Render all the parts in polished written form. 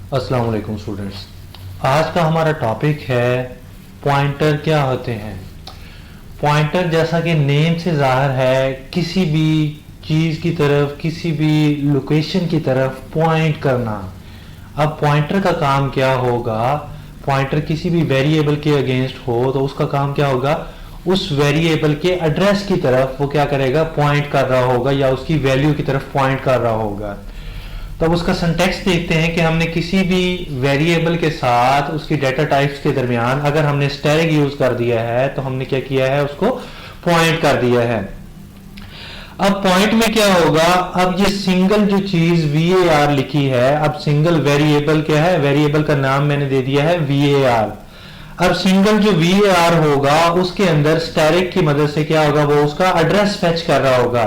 अस्सलाम वालेकुम स्टूडेंट्स। आज का हमारा टॉपिक है पॉइंटर क्या होते हैं। पॉइंटर जैसा कि नेम से ज़ाहिर है किसी भी चीज़ की तरफ, किसी भी लोकेशन की तरफ पॉइंट करना। अब पॉइंटर का काम क्या होगा, पॉइंटर किसी भी वेरिएबल के अगेंस्ट हो तो उसका काम क्या होगा, उस वेरिएबल के एड्रेस की तरफ वो क्या करेगा, पॉइंट कर रहा होगा या उसकी वैल्यू की तरफ पॉइंट कर रहा होगा। तो अब उसका सिंटैक्स देखते हैं कि हमने किसी भी वेरिएबल के साथ उसकी डाटा टाइप्स के दरमियान अगर हमने स्टैटिक यूज कर दिया है तो हमने क्या किया है, उसको पॉइंट कर दिया है। अब पॉइंट में क्या होगा, अब ये सिंगल जो चीज var लिखी है, अब सिंगल वेरिएबल क्या है, वेरिएबल का नाम मैंने दे दिया है var। अब सिंगल जो var होगा उसके अंदर स्टैटिक की मदद से क्या होगा, वो उसका एड्रेस फेच कर रहा होगा।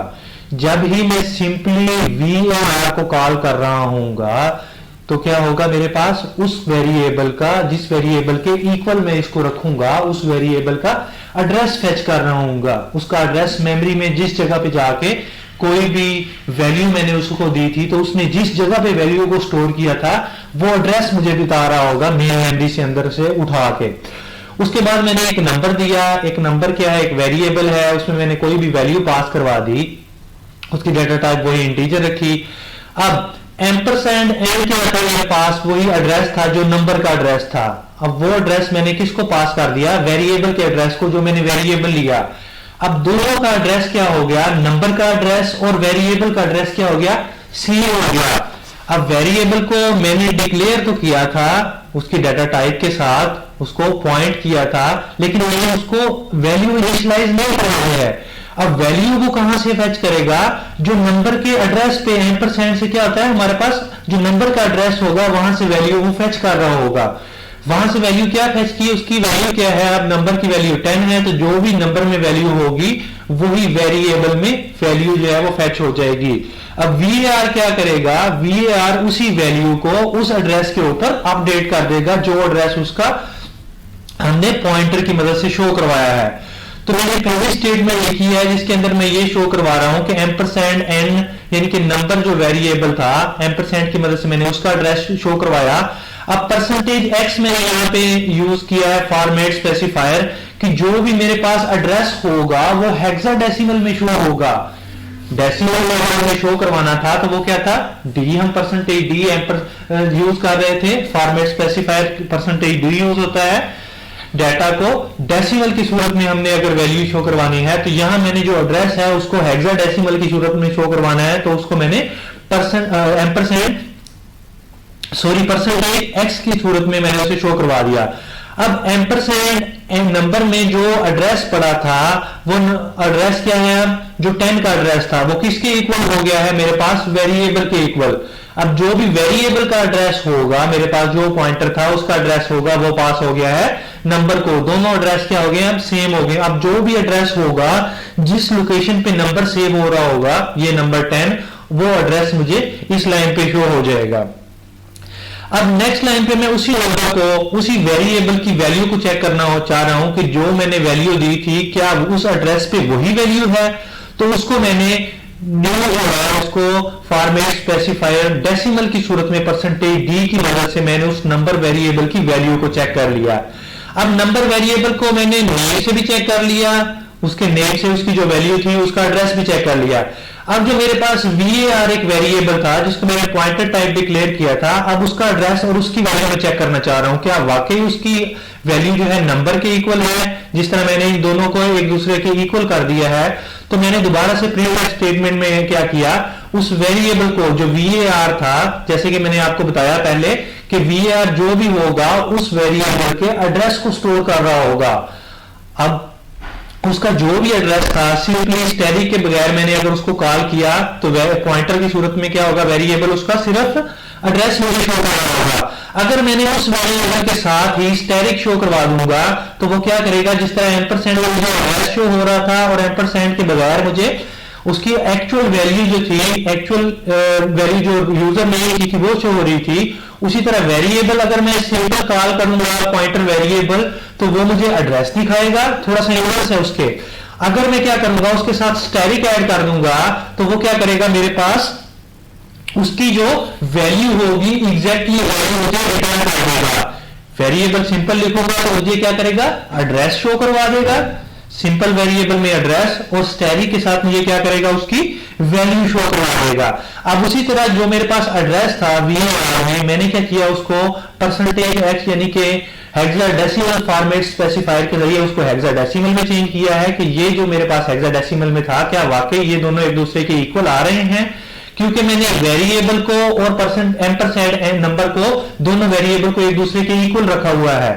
जब ही मैं सिंपली var को कॉल कर रहा हूँगा तो क्या होगा, मेरे पास उस वेरिएबल का, जिस वेरिएबल के इक्वल मैं इसको रखूंगा, उस वेरिएबल का एड्रेस फेच कर रहा हूँगा। उसका एड्रेस मेमोरी में जिस जगह पे जाके कोई भी वैल्यू मैंने उसको दी थी तो उसने जिस जगह पे वैल्यू को स्टोर किया था वो एड्रेस मुझे बता रहा होगा मेन मेमोरी से अंदर से उठा के। उसके बाद मैंने एक नंबर दिया, एक नंबर क्या है, एक वेरिएबल है, उसमें मैंने कोई भी वैल्यू पास करवा दी, उसकी डाटा टाइप वही इंटीजर रखी। अब एम्परसैंड एन क्या था, मेरे पास वही एड्रेस था जो नंबर का एड्रेस था। अब वो एड्रेस मैंने किसको पास कर दिया, वेरिएबल के एड्रेस को, जो मैंने वेरिएबल लिया। अब दोनों का एड्रेस क्या हो गया, नंबर का एड्रेस और वेरिएबल का एड्रेस क्या हो गया, सेम हो गया। अब वेरिएबल को मैंने डिक्लेयर तो किया था उसकी डाटा टाइप के साथ, उसको पॉइंट किया था, लेकिन मैंने उसको वैल्यू इनिशियलाइज नहीं करना है। अब वैल्यू को कहां से फेच करेगा, जो नंबर के एड्रेस पे एम्परसेंड से क्या होता है, हमारे पास जो नंबर का एड्रेस होगा वहां से वैल्यू वो फेच कर रहा होगा। वहां से वैल्यू क्या फेच की, उसकी वैल्यू क्या है, अब नंबर की वैल्यू 10 है तो जो भी नंबर में वैल्यू होगी वही वेरिएबल में वैल्यू जो है वो फेच हो जाएगी। अब var क्या करेगा, var उसी वैल्यू को उस एड्रेस के ऊपर अपडेट कर देगा जो एड्रेस उसका हमने पॉइंटर की मदद से शो करवाया है। तो मैंने पहली स्टेटमेंट लिखी है जिसके अंदर मैं ये शो करवा रहा हूं कि एम्परसेंड एन यानी कि नंबर जो वेरिएबल था, एम्परसेंड की मदद से मैंने उसका एड्रेस शो करवाया। अब परसेंटेज एक्स मैंने यहाँ पे यूज किया है फॉर्मेट स्पेसिफायर, कि जो भी मेरे पास एड्रेस होगा वो हेक्साडेसिमल में शो होगा। डेसिमल में हमने शो करवाना था तो वो क्या था, डी, हम परसेंटेज डी यूज कर रहे थे। Format specifier percentage D use होता है। डाटा को डेसिमल की सूरत में हमने अगर वैल्यू शो करवानी है तो यहां मैंने जो एड्रेस है उसको हेक्साडेसिमल की सूरत में शो करवाना है, तो उसको मैंने परसेंटेज एक्स की सूरत में मैंने उसे शो करवा दिया। अब एम्परसेंड नंबर में जो एड्रेस पड़ा था वो एड्रेस क्या है, जो 10 का एड्रेस था वो किसके इक्वल हो गया है, मेरे पास वेरिएबल के इक्वल। अब जो भी वेरिएबल का एड्रेस होगा, मेरे पास जो पॉइंटर था उसका एड्रेस होगा वो पास हो गया है नंबर को। दोनों एड्रेस क्या हो गए, अब सेम हो गए। अब जो भी एड्रेस होगा जिस लोकेशन पे नंबर सेव हो रहा होगा, ये नंबर 10, वो एड्रेस मुझे इस लाइन पे शो हो जाएगा। अब नेक्स्ट लाइन पे मैं उसी नंबर को, उसी वेरिएबल की वैल्यू को चेक करना चाह रहा हूं कि जो मैंने वैल्यू दी थी क्या उस एड्रेस पे वही वैल्यू है। तो उसको मैंने न्यू जो है उसको फॉर्मेट स्पेसिफायर डेसिमल की सूरत में परसेंटेज डी की मदद से मैंने उस नंबर वेरिएबल की वैल्यू को चेक कर लिया। अब नंबर वेरिएबल को मैंने नेम से भी चेक कर लिया, उसके नेम से उसकी जो वैल्यू थी उसका एड्रेस भी चेक कर लिया। अब जो मेरे पास var एक वेरिएबल था जिसको मैंने पॉइंटर टाइप डिक्लेयर किया था, अब उसका एड्रेस और उसकी वैल्यू मैं चेक करना चाह रहा हूं क्या वाकई उसकी वैल्यू जो है नंबर के इक्वल है, जिस तरह मैंने इन दोनों को एक दूसरे के इक्वल कर दिया है। तो मैंने दोबारा से प्रिंट स्टेटमेंट में क्या किया, उस वेरिएबल को जो var था, जैसे कि मैंने आपको बताया पहले कि var जो भी होगा उस वेरिएबल के एड्रेस को स्टोर कर रहा होगा। अब उसका जो भी एड्रेस था सिंपली स्टैटिक के बगैर मैंने अगर उसको कॉल किया तो पॉइंटर की सूरत में क्या होगा, वेरिएबल उसका सिर्फ एड्रेस मुझे शो करना होगा। अगर मैंने उस वेरिएबल के साथ ही स्टैटिक शो करवा दूंगा तो वो क्या करेगा, जिस तरह एम्परसेंड में मुझे एड्रेस शो हो रहा था और एम्परसेंड के बगैर मुझे उसकी एक्चुअल वैल्यू जो थी, एक्चुअल वैल्यू जो यूजर ने लिखी थी वो शो हो रही थी, उसी तरह वेरिएबल अगर मैं सिंपल कॉल करूंगा पॉइंटर वेरिएबल तो वो मुझे एड्रेस दिखाएगा, थोड़ा सा इनवर्स है उसके। अगर मैं क्या करूंगा उसके साथ स्टैटिक ऐड कर दूंगा तो वो क्या करेगा, मेरे पास उसकी जो वैल्यू होगी एग्जैक्टली वैल्यू मुझे रिटर्न कर देगा। वेरिएबल सिंपल लिखूंगा तो मुझे क्या करेगा, एड्रेस शो करवा देगा। सिंपल वेरिएबल में एड्रेस और स्टैरिक के साथ मुझे क्या करेगा, उसकी वैल्यू शो करवा देगा। अब उसी तरह जो मेरे पास एड्रेस था VAR में, मैंने क्या किया, उसको %x यानी कि हेक्साडेसिमल फॉर्मेट स्पेसिफायर के जरिए उसको हेक्साडेसिमल में चेंज किया है कि ये जो मेरे पास हेक्साडेसिमल में था क्या वाकई ये दोनों एक दूसरे के इक्वल आ रहे हैं, क्योंकि मैंने वेरिएबल को और % नंबर को, दोनों वेरिएबल को एक दूसरे के इक्वल रखा हुआ है।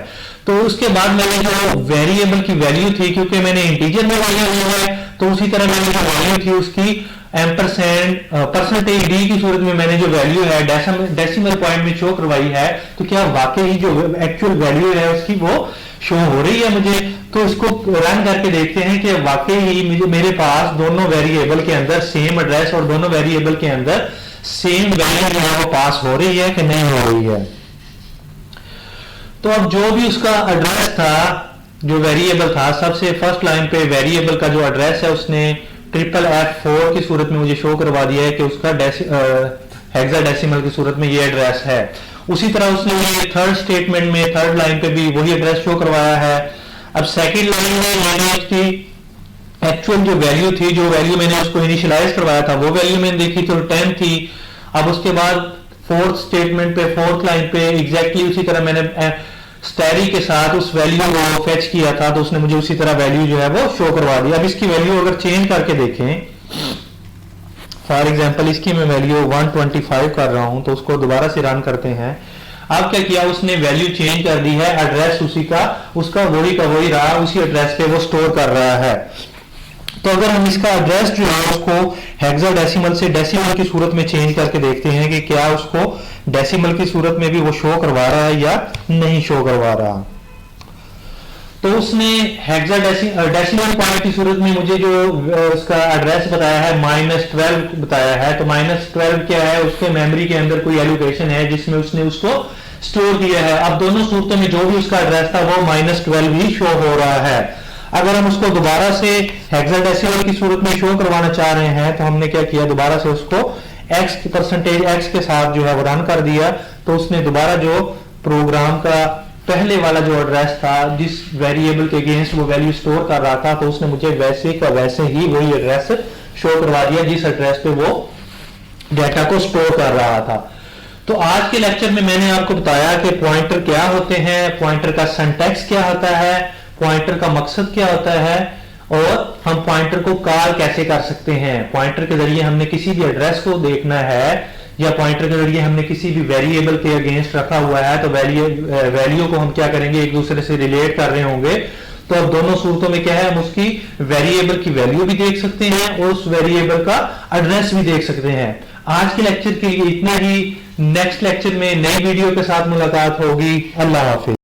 तो उसके बाद मैंने जो वेरिएबल की वैल्यू थी, क्योंकि मैंने इंटीजर में वैल्यू ली है, तो उसी तरह मैंने जो वैल्यू थी उसकी %d की सूरत में मैंने जो वैल्यू है डेसिमल पॉइंट में शो करवाई है, तो क्या वाकई जो एक्चुअल वैल्यू है उसकी वो शो हो रही है मुझे। तो इसको रन करके देखते हैं कि वाकई ही मेरे पास दोनों वेरिएबल के अंदर सेम एड्रेस और दोनों वेरिएबल के अंदर सेम वैल्यू जो है वो पास हो रही है कि नहीं हो रही है। तो अब जो भी उसका एड्रेस था, जो वेरिएबल था, सबसे फर्स्ट लाइन पे वेरिएबल का जो एड्रेस है उसने FFF4 की सूरत में मुझे शो करवा दिया है कि उसका हेक्साडेसिमल की सूरत में ये एड्रेस है। उसी तरह उसने ये थर्ड स्टेटमेंट में थर्ड लाइन पे भी वही एड्रेस शो करवाया है। अब सेकंड लाइन में मैंने उसकी एक्चुअल जो वैल्यू थी, जो वैल्यू मैंने उसको इनिशियलाइज करवाया था, वो वैल्यू मैंने देखी तो 10 थी। अब उसके बाद फोर्थ स्टेटमेंट पे फोर्थ लाइन पे एग्जैक्टली उसी तरह मैंने स्टैरिक के साथ उस वैल्यू को फेच किया था, तो उसने मुझे उसी तरह वैल्यू जो है वो शो करवा दी। अब इसकी वैल्यू अगर चेंज करके देखें, फॉर एग्जांपल इसकी मैं वैल्यू 125 कर रहा हूं, तो उसको दोबारा से रन करते हैं। अब क्या किया उसने, वैल्यू चेंज कर दी है, एड्रेस उसी का उसका वही का वही रहा, उसी एड्रेस पे वो स्टोर कर रहा है। तो अगर हम इसका एड्रेस जो है उसको हेक्साडेसिमल से डेसिमल की सूरत में चेंज करके देखते हैं कि क्या उसको डेसिमल की सूरत में भी वो शो करवा रहा है या नहीं शो करवा रहा। तो उसने हेक्साडेसिमल पॉइंट की सूरत में मुझे जो उसका एड्रेस बताया है -12 बताया है। तो -12 क्या है, उसके मेमोरी के अंदर कोई एलोकेशन है जिसमें उसने उसको स्टोर किया है। अब दोनों सूरतों में जो भी उसका एड्रेस था वो -12 ही शो हो रहा है। अगर हम उसको दोबारा से हेक्साडेसिमल की सूरत में शो करवाना चाह रहे हैं, तो हमने क्या किया, दोबारा से उसको %x के साथ जो है वो रन कर दिया। तो उसने दोबारा जो प्रोग्राम का पहले वाला जो एड्रेस था, जिस वेरिएबल के अगेंस्ट वो वैल्यू स्टोर कर रहा था, तो उसने मुझे वैसे का वैसे ही वही एड्रेस शो करवा दिया जिस एड्रेस पे वो डाटा को स्टोर कर रहा था। तो आज के लेक्चर में मैंने आपको बताया कि पॉइंटर क्या होते हैं, पॉइंटर का सिंटैक्स क्या होता है, पॉइंटर का मकसद क्या होता है, और हम पॉइंटर को कॉल कैसे कर सकते हैं। पॉइंटर के जरिए हमने किसी भी एड्रेस को देखना है, या पॉइंटर के जरिए हमने किसी भी वेरिएबल के अगेंस्ट रखा हुआ है, तो वैल्यू को हम क्या करेंगे, एक दूसरे से रिलेट कर रहे होंगे। तो अब दोनों सूरतों में क्या है, हम उसकी वेरिएबल की वैल्यू भी देख सकते हैं और उस वेरिएबल का एड्रेस भी देख सकते हैं। आज के लेक्चर के लिए इतना ही। नेक्स्ट लेक्चर में नई वीडियो के साथ मुलाकात होगी। अल्लाह हाफिज।